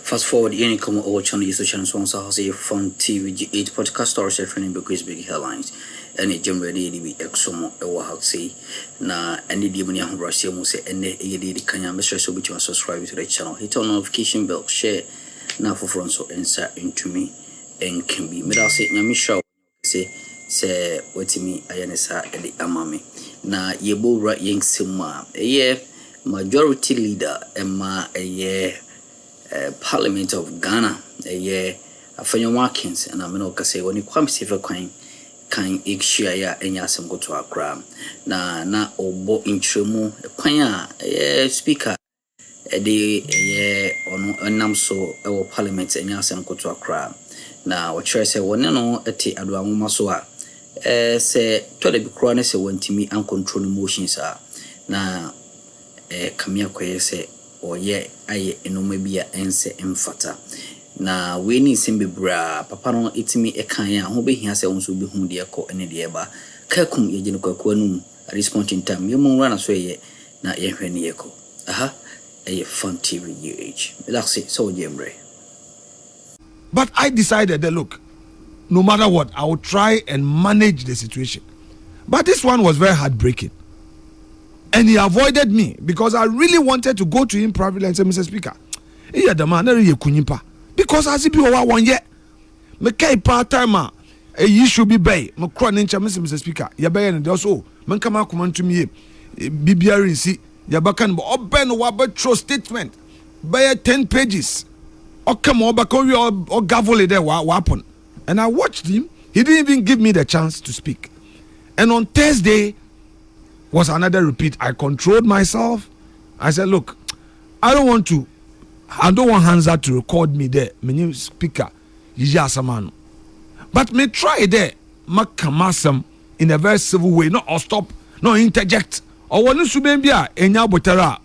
Fast forward, any come over channel is the channel sponsor has a FunnTV GH podcast or self-running big headlines. And a gym ready to be Exp0sě or how to say na any demon young Russia will say and the Kenya Mr. So which subscribe to the channel, hit on notification bell, share now for front so insert into me and can be made. I'll say Namisha say wait me Ayanesa and the Amami. Na Yebo right young Sima a year majority leader and ma a year Parliament of Ghana a year after Markin and I'm not say when you come see for coin kan ikshia enya asem go to Akroma na obo intremu kwanya speaker de ono enam so e parliament enya asem go to Akroma na wo chere se woni no eti adoamoma so a se to de bikro na se wantimi and control emotions a na kamia koye se oye aye enoma bia ense emfata na we ni simbe bra papa no itimi ekan ya ho behia se wonso be hu de ko ene de ba kakum ye gine kwakwa num at this point in time ye mun rana so ye na ye hwene ye ko aha a FunnTV GH relax so jembre. But I decided that look, no matter what, I will try and manage the situation. But this one was very heartbreaking. And he avoided me because I really wanted to go to him privately and say, Mr. Speaker, yeah, the man, because as if you are 1 year, me kai part time you should be bay. Me crown in Mr. Speaker. Ya bay and also man come out to me. BBR see ya bakan open wabe true statement. Bay 10 pages. Or come over or gavel there what happened. And I watched him. He didn't even give me the chance to speak. And on Thursday was another repeat. I controlled myself. I said, look, I don't want Hansa to record me there. My new speaker, Yiji. But me try there, makamasam in a very civil way, not or stop, not interject. Or when you subembia enya botera,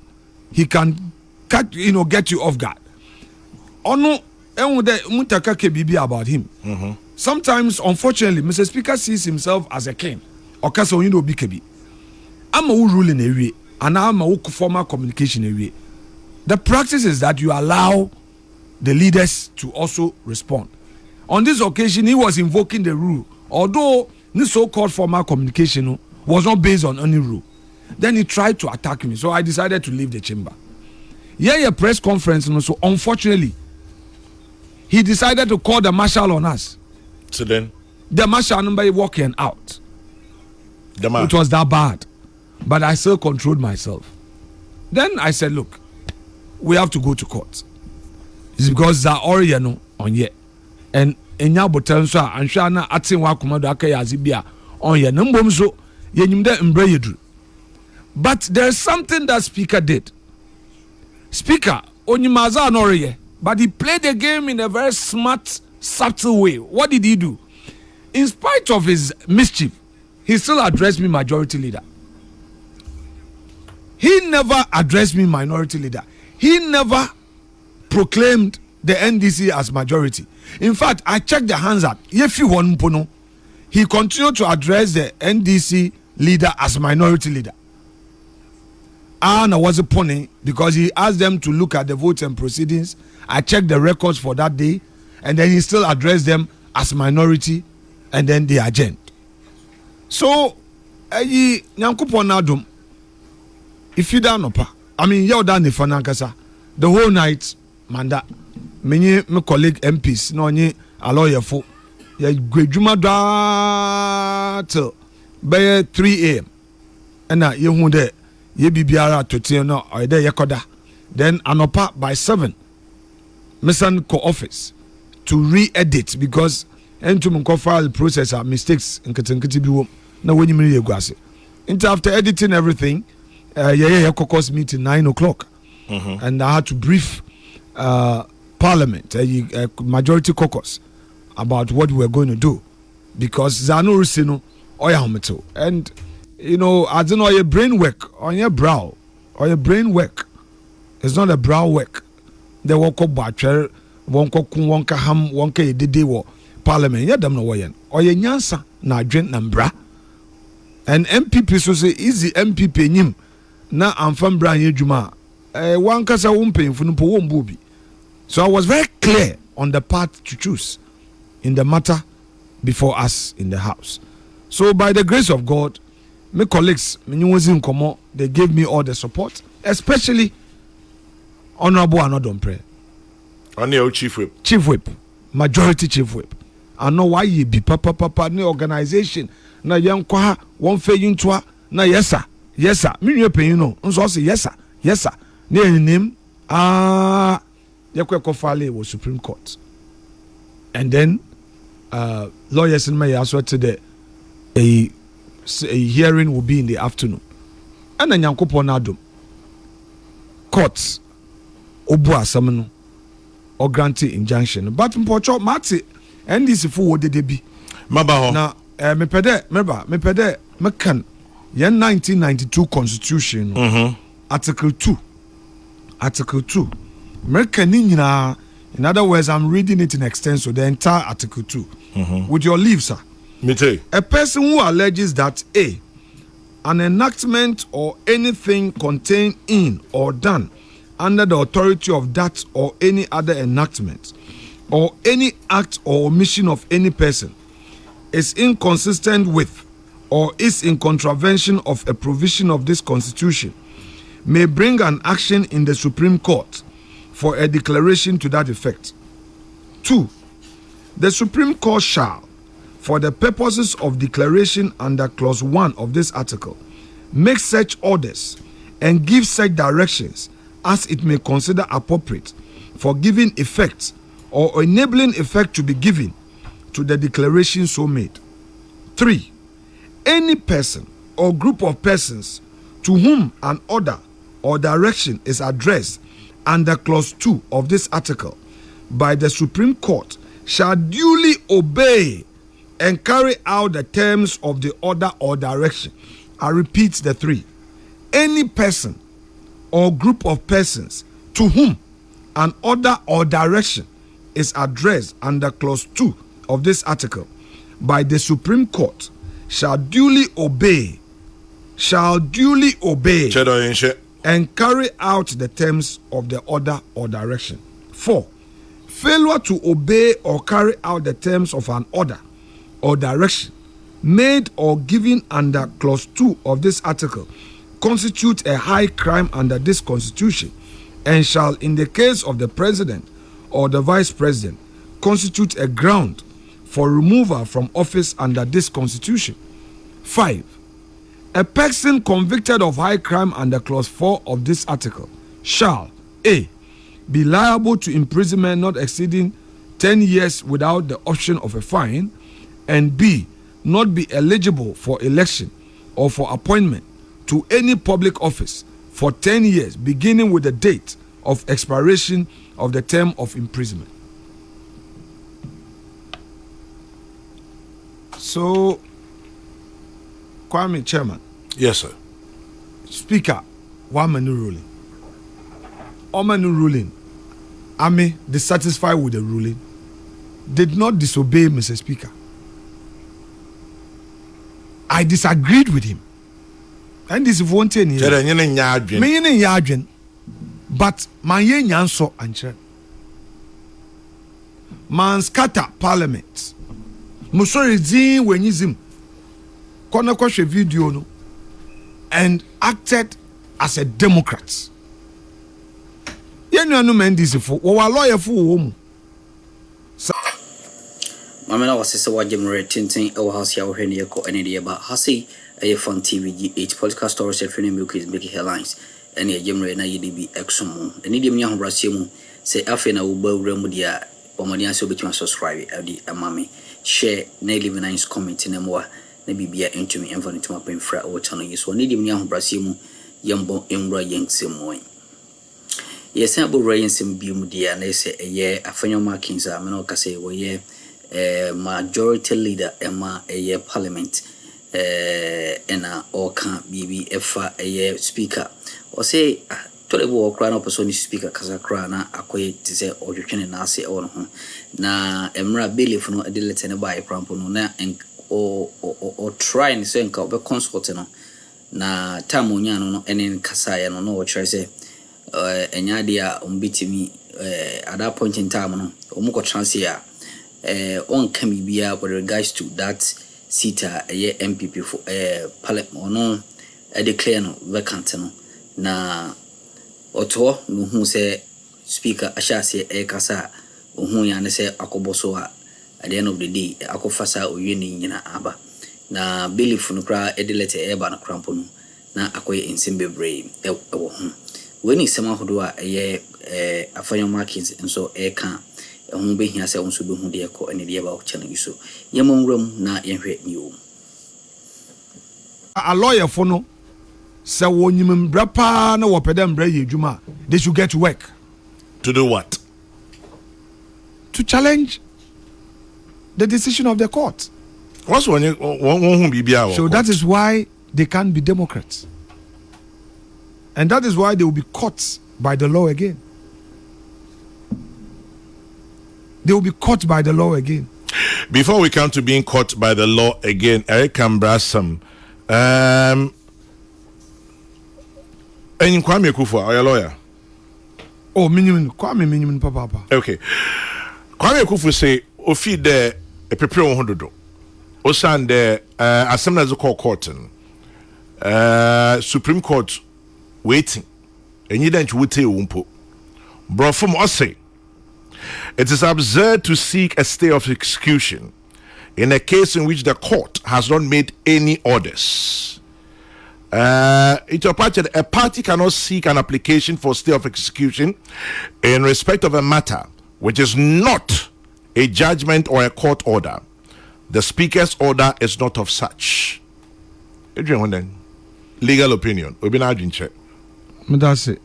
he can cut, get you off guard. Or no, mutaka kebibi about him. Sometimes, unfortunately, Mr. Speaker sees himself as a king. Or kaso bikebi. I'm a rule in a way, and I'm a formal communication area. The practice is that you allow the leaders to also respond. On this occasion, he was invoking the rule, although this so-called formal communication was not based on any rule. Then he tried to attack me, so I decided to leave the chamber. A press conference, so unfortunately, he decided to call the marshal on us. So then? The marshal number walking out. It was that bad. But I still controlled myself. Then I said, look, we have to go to court. It's because that already on yet. And in your bottom, so I'm sure na atin wa kumado akaya zibia on ye numbum so ye nimde embrayedru. But there's something that speaker did. Speaker onimaza anoriye, but he played the game in a very smart, subtle way. What did he do? In spite of his mischief, he still addressed me majority leader. He never addressed me minority leader. He never proclaimed the NDC as majority. In fact, I checked the hands up. He continued to address the NDC leader as minority leader. And I was a pony because he asked them to look at the votes and proceedings. I checked the records for that day, and then he still addressed them as minority and then the agent. So, if you don't know, I mean, you're done the financasa the whole night, Manda. Many my colleague MPs, no, ni a lawyer for ya Gwejuma da till by 3 a.m. And now you who there, ye be biara to tell no, or there yakoda. Then anopa by 7, Messan co office to re-edit because entum file processor mistakes in Katibi. Now when you mean your grassy. After editing everything. Caucus meeting 9 o'clock, and I had to brief Parliament, majority caucus, about what we were going to do, because Zanu Rusino Oyahometo, and I don't know your brain work on your brow or your brain work. It's not a brow work. The walk up batcher, wonka wonka ham, wonka dede wo Parliament. Yeah, damn no wayan or your nyansa na drink nambra, and MPP so say easy MPP nyim. Na amfam branye juma one kasa wumpe mfunu po wombubi So I was very clear on the path to choose in the matter before us in the house. So by the grace of God, my colleagues, they gave me all the support, especially Honorable Anodompre. On your chief whip. Chief whip, majority chief whip. I know why you be papa new organization. Na young kwa one faying twa na yes sir. Me you pay you know. So say yes sir. Name Yakwe Kofale was Supreme Court. And then lawyers in my as well today a hearing will be in the afternoon. And then Yankopo Nadum courts Obu Asamino or granting injunction. But Mpocho Mati NDC for what did they be? Mabaho. Now me pede mekan yen 1992 constitution article 2 mekan in other words I'm reading it in extenso the entire article 2 with your leave sir. Me too. A person who alleges that an enactment or anything contained in or done under the authority of that or any other enactment or any act or omission of any person is inconsistent with or is in contravention of a provision of this constitution may bring an action in the Supreme Court for a declaration to that effect. 2. The Supreme Court shall, for the purposes of declaration under clause 1 of this article, make such orders and give such directions as it may consider appropriate for giving effect or enabling effect to be given to the declaration so made. 3. Any person or group of persons to whom an order or direction is addressed under clause 2 of this article by the Supreme Court shall duly obey and carry out the terms of the order or direction. I repeat the 3. Any person or group of persons to whom an order or direction is addressed under clause 2 of this article by the Supreme Court shall duly obey and carry out the terms of the order or direction. 4. Failure to obey or carry out the terms of an order or direction made or given under clause 2 of this article constitute a high crime under this constitution and shall in the case of the president or the vice president constitute a ground for removal from office under this constitution. 5. A person convicted of high crime under clause 4 of this article shall a. be liable to imprisonment not exceeding 10 years without the option of a fine, and b. not be eligible for election or for appointment to any public office for 10 years beginning with the date of expiration of the term of imprisonment. So, Kwame, Chairman. Yes, sir. Speaker, one man ruling. All man ruling. Army, dissatisfied with the ruling, did not disobey Mr. Speaker. I disagreed with him. And this is 1 10 years. But my yanso anche. Man scatter parliament. Musori zin wenyizim. Kona kwashe video no. And acted as a Democrat. Yenu anu NDC for wa lawyer for wo. Mamela was se wajemre tintin e wa house ya wo hwene yeko ene de ba hasi e FunnTV GH podcast story se fene milk is big headlines ene yemre na yidi bi Exp0sě ene de mnya hobrase mu se afi na wo ba wura mu dia omani ase obetima subscribe adi amame share na leave nice comment na mo na bibia entumi enfa ntuma penfra o channel yi so ne de mnya hobrase mu yembo emra yenksemo yes na bo yenksem bi mu dia na se eye afanyo Markin za me na okase wo ye majority leader ema eye parliament ena oka bibi efa eye speaker o say tolebo okra na person speaker kasa kra na akoye tise odwetwene na ase e ho na emra belief no de lete ne ba iprampo no na o try and say nka obe consult no na time onya no ene kasa ya no no o try say enya dia ombitimi at that point in time no omuko transfer on Kamibia with regards to that seat a MPP for Parliament no declare no vacant no na oto no hu say speaker ashase kasa ohun ya ne say akoboso at the end of the day akofasa oyeni nyina aba na belief no kra edilete eba na krampo no na akoye insim bebre ewo ho weni sema hodo a afanyo Markins nso ka ehun behia se onso behu de ekọ ene de eba o channel so yemomram na yenhwe niwo a lawyer for no say wonyim mbra pa na wo pede mbra ye adwuma they should get to work To do what? to challenge the decision of the court. What's one BBR? So that is why they can't be Democrats. And that is why they will be caught by the law again. They will be caught by the law again. Before we come to being caught by the law again, Eric Cambrasam, and Kwame Kufu, are you a lawyer? Oh, minimum, papa. Okay. Kwame Kufu say, Ofi de a prepare 100. Osan de Assembly as a court, Supreme Court waiting. And you don't wait wumpo. Bro, from us say, it is absurd to seek a stay of execution in a case in which the court has not made any orders. A party cannot seek an application for stay of execution in respect of a matter which is not a judgment or a court order. The speaker's order is not of such. Adrian, legal opinion. We've been arguing check. That's it.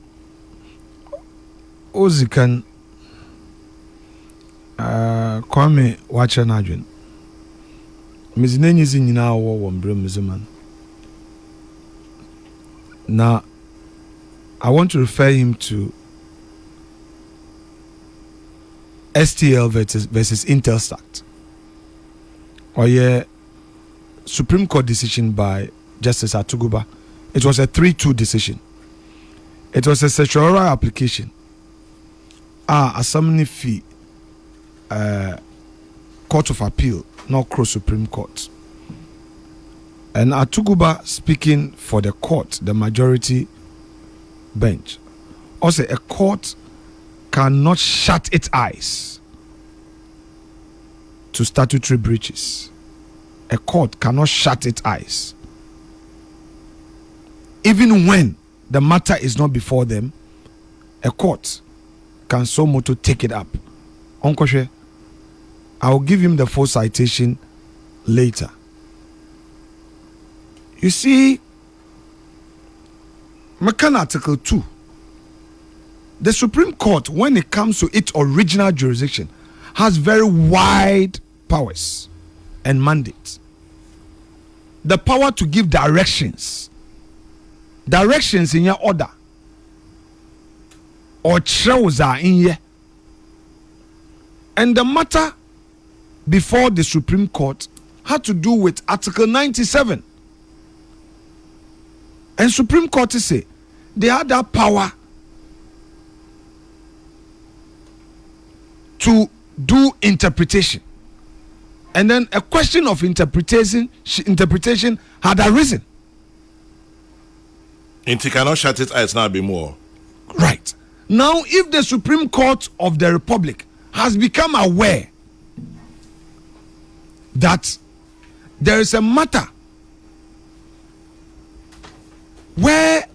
Ozikan Kwame wacha na adwen. Mizinenyi zi nyina wo mbre muzuman. Now, I want to refer him to STL versus Intelstat, or Supreme Court decision by Justice Atuguba. It was a 3-2 decision. It was a certiorari application. Assembly fee, Court of Appeal, not cross Supreme Court. And Atuguba speaking for the court, the majority bench, also a court cannot shut its eyes to statutory breaches. A court cannot shut its eyes. Even when the matter is not before them, a court can so moto take it up. Uncle She, I will give him the full citation later. You see, Markin Article 2, the Supreme Court, when it comes to its original jurisdiction, has very wide powers and mandates. The power to give directions in your order, or trouser in here. And the matter before the Supreme Court had to do with Article 97. And Supreme Court say they had that power to do interpretation. And then a question of interpretation had arisen. And he cannot shut its eyes now be more. Right. Now, if the Supreme Court of the Republic has become aware that there is a matter where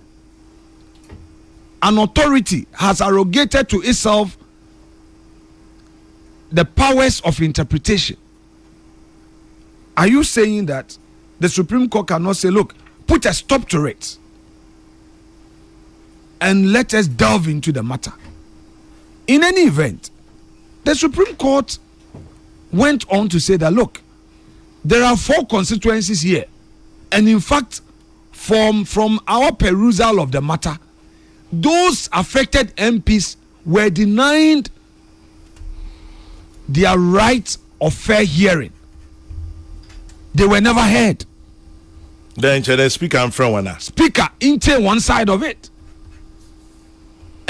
an authority has arrogated to itself the powers of interpretation, are you saying that the Supreme Court cannot say, look, put a stop to it and let us delve into the matter? In any event, the Supreme Court went on to say that, look, there are 4 constituencies here, and in fact, from our perusal of the matter, those affected MPs were denied their right of fair hearing. They were never heard. Then the speaker and from one. Speaker into one side of it.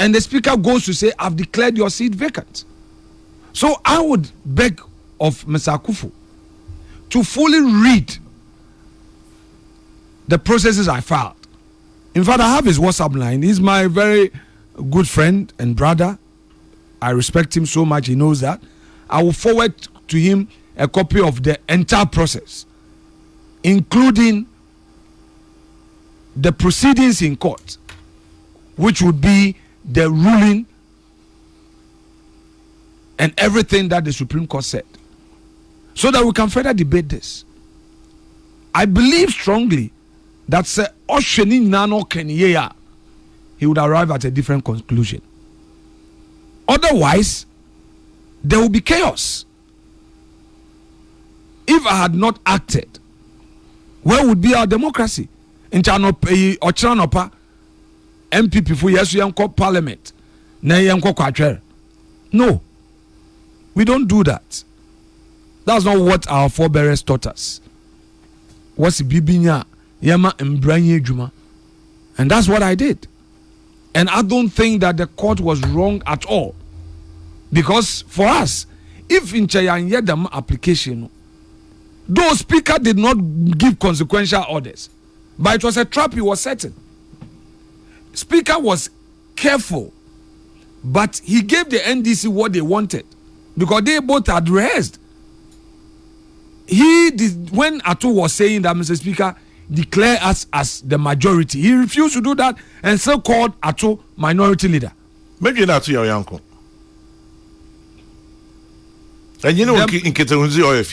and the speaker goes to say, I've declared your seat vacant. So I would beg of Mr. Akufo to fully read the processes I filed. In fact, I have his WhatsApp line. He's my very good friend and brother. I respect him so much. He knows that. I will forward to him a copy of the entire process, including the proceedings in court, which would be the ruling and everything that the Supreme Court said, so that we can further debate this. I believe strongly that he would arrive at a different conclusion. Otherwise, there will be chaos. If I had not acted, where would be our democracy? In Chanopa, MPP for yes, parliament. No, we don't do that. That's not what our forebears taught us. What's bibinya yama embranye juma, and that's what I did. And I don't think that the court was wrong at all, because for us, if in Chayanyedam application, though speaker did not give consequential orders, but it was a trap he was setting. Speaker was careful, but he gave the NDC what they wanted, because they both had rehearsed. He did, when Ato was saying that, Mr. Speaker, declare us as the majority, he refused to do that and still called Ato minority leader. Maybe not to your uncle. And you know, in Keteunzi or if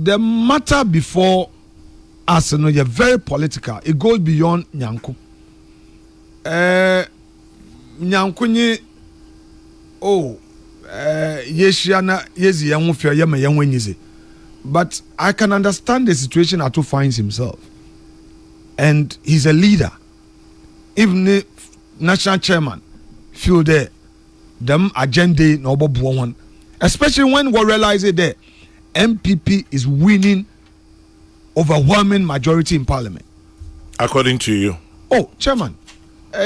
the matter before us, you know, you're very political. It goes beyond Nyanku. Nyankunye, Yeshiana, Yezi Yamufia Yama Yamwenyize. But I can understand the situation Ato finds himself. And he's a leader. Even the national chairman feel there, them agenda no one. Especially when we realize that MPP is winning overwhelming majority in parliament. According to you? Oh, chairman.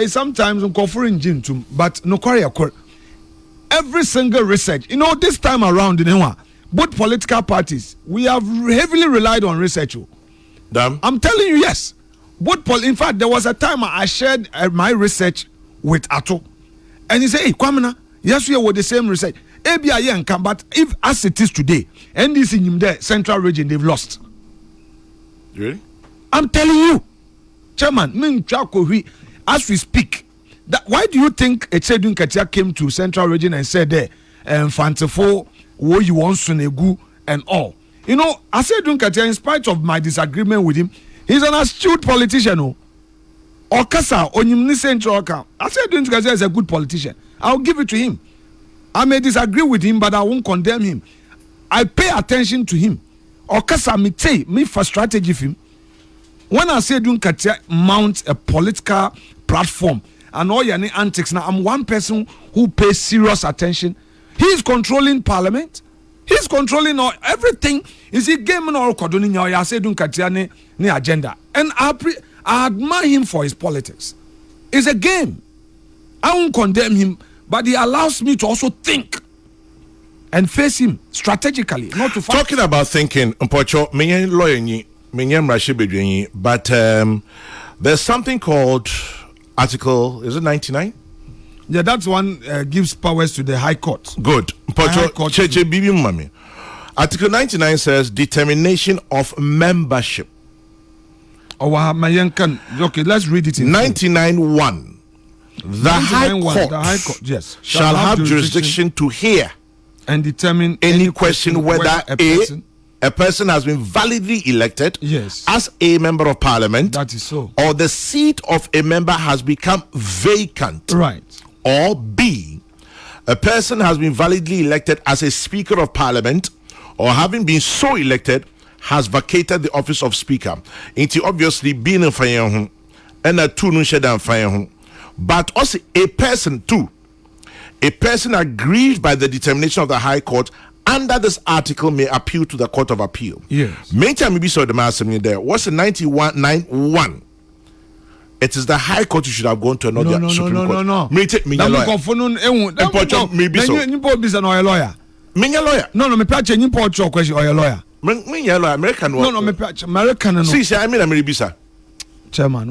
Sometimes I'm conferring Jim too, but no quarry. Every single research, you know, this time around, both political parties, we have heavily relied on research. Damn. I'm telling you, yes. In fact, there was a time I shared my research with Ato, and he said, "Hey, Kwame, yes, we were the same research. But if as it is today, NDC in the central region, they've lost." Really? I'm telling you, Chairman, as we speak, why do you think Echedun Katia came to central region and said there, Fantefo, wo you want Sunegu and all? You know, Echedun Katia, in spite of my disagreement with him, he's an astute politician. Okasa, Onyimni Central Oka. Echedun Katia is a good politician. I'll give it to him. I may disagree with him, but I won't condemn him. I pay attention to him. Okasa me for strategy for him. When I say Dun Katia mount a political platform and all your antics, now I'm one person who pays serious attention. He's controlling parliament. He's controlling all everything. Is he gaming all cordoning your say Dun Katia ne agenda? And I admire him for his politics. It's a game. I won't condemn him, but he allows me to also think and face him strategically, not to fight. Talking about thinking, but there's something called Article, is it 99? Yeah, that's one gives powers to the High Court. Good. Article 99 says determination of membership. Okay, let's read it in 99.1. The High Court, yes, shall have jurisdiction to hear and determine any question whether a person has been validly elected, yes, as a member of parliament, that is so, or the seat of a member has become vacant, right, or B, a person has been validly elected as a speaker of parliament, or having been so elected has vacated the office of speaker. It's obviously being a fire and a two no fire. But also a person aggrieved by the determination of the High Court under this article may appeal to the Court of Appeal. Yes. Meantime, maybe so the master there. What's the 91.91? it is the High Court you should have gone to another Supreme Court. No. Me lawyer. Lawyer. Me lawyer. No, me patch any port or question or a lawyer. Me lawyer. American one. No, me patch American. See, I mean, I'm bisa. Chairman,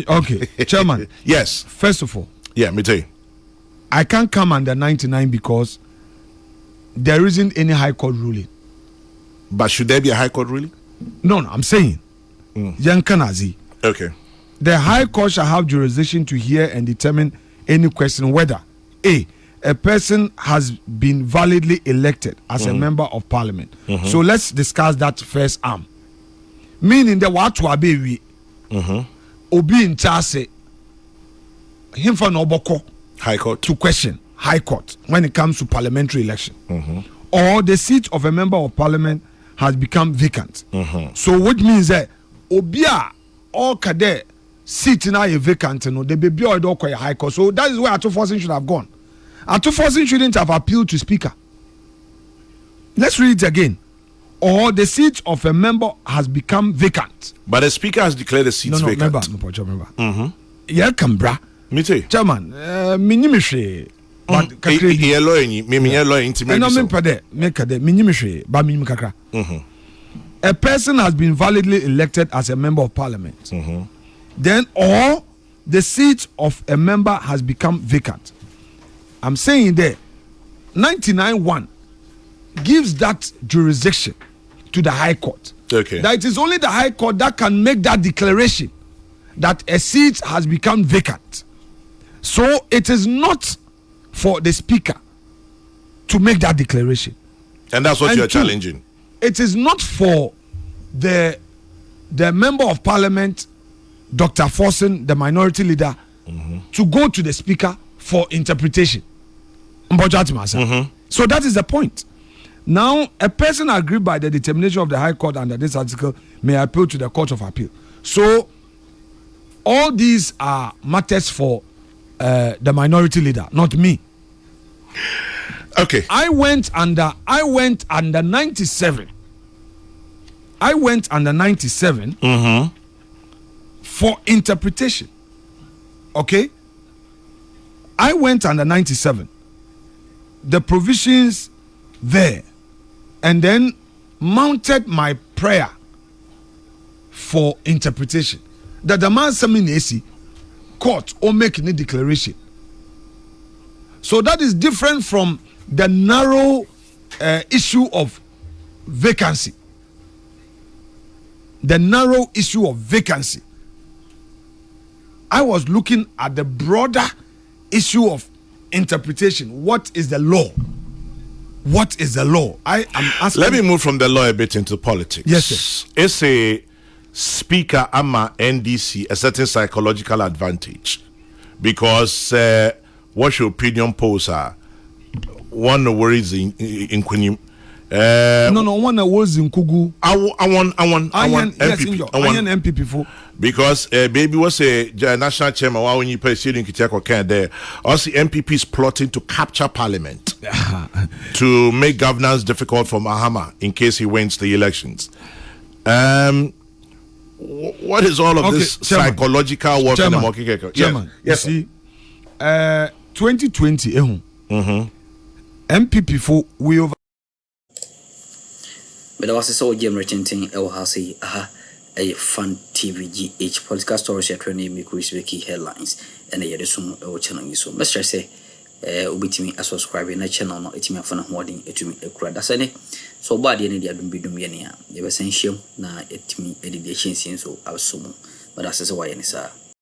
okay, Chairman. Yes. First of all, yeah, me tell you. I can't come under 99 because there isn't any High Court ruling. But should there be a High Court ruling? No, I'm saying. Yankanazi. Okay. The High Court shall have jurisdiction to hear and determine any question whether a person has been validly elected as a member of parliament. So let's discuss that first arm. Meaning the what to be obi in charge him for no boko High Court to question High Court when it comes to parliamentary election. Or the seat of a member of parliament has become vacant. So which means that obia or kade seat now a vacant no the baby or do High Court. So that is where Atto-Forson should have gone. Atto-Forson shouldn't have appealed to speaker. Let's read it again. Or the seat of a member has become vacant. But the speaker has declared the seats vacant. Remember. Yeah, Cambra. Me too. Chairman, minimishi. But a person has been validly elected as a member of parliament. Then, or the seat of a member has become vacant. I'm saying there, 99(1) gives that jurisdiction to the High Court. Okay. That it is only the High Court that can make that declaration that a seat has become vacant. So it is not for the speaker to make that declaration. And that's what you're challenging. It is not for the member of parliament, Dr. Forson, the minority leader, to go to the speaker for interpretation. So that is the point. Now, a person aggrieved by the determination of the High Court under this article may appeal to the Court of Appeal. So, all these are matters for the minority leader, not me. Okay. I went under 97. I went under 97 for interpretation. Okay? I went under 97. The provisions there, and then mounted my prayer for interpretation. That the man Saminesi court or make any declaration. So that is different from the narrow issue of vacancy. The narrow issue of vacancy. I was looking at the broader issue of interpretation. What is the law? What is the law? I am asking. Let me move from the law a bit into politics. Yes, sir. It's a speaker ama NDC a certain psychological advantage because what's your opinion polls are one worries in Kwenim. No, one was in Kugu. I want MPP for because baby was a national chairman when you preceding Kitako can there. Also MPP is plotting to capture parliament to make governance difficult for Mahama in case he wins the elections. What is all of this Chairman, psychological work in the market? Chairman, yes. You see, 2020, MPP for we over. But I was so Ďǐrťy El Hasi a FunnTV GH podcast stories you're trying to make key headlines and a some channel so Mr. say ubitimi a subscribe na channel no etimi afana hoarding etimi ekura da sane so bad any dia dum bidum ye ne ya ye besenhiem na etimi edition so asomo but as say why any sir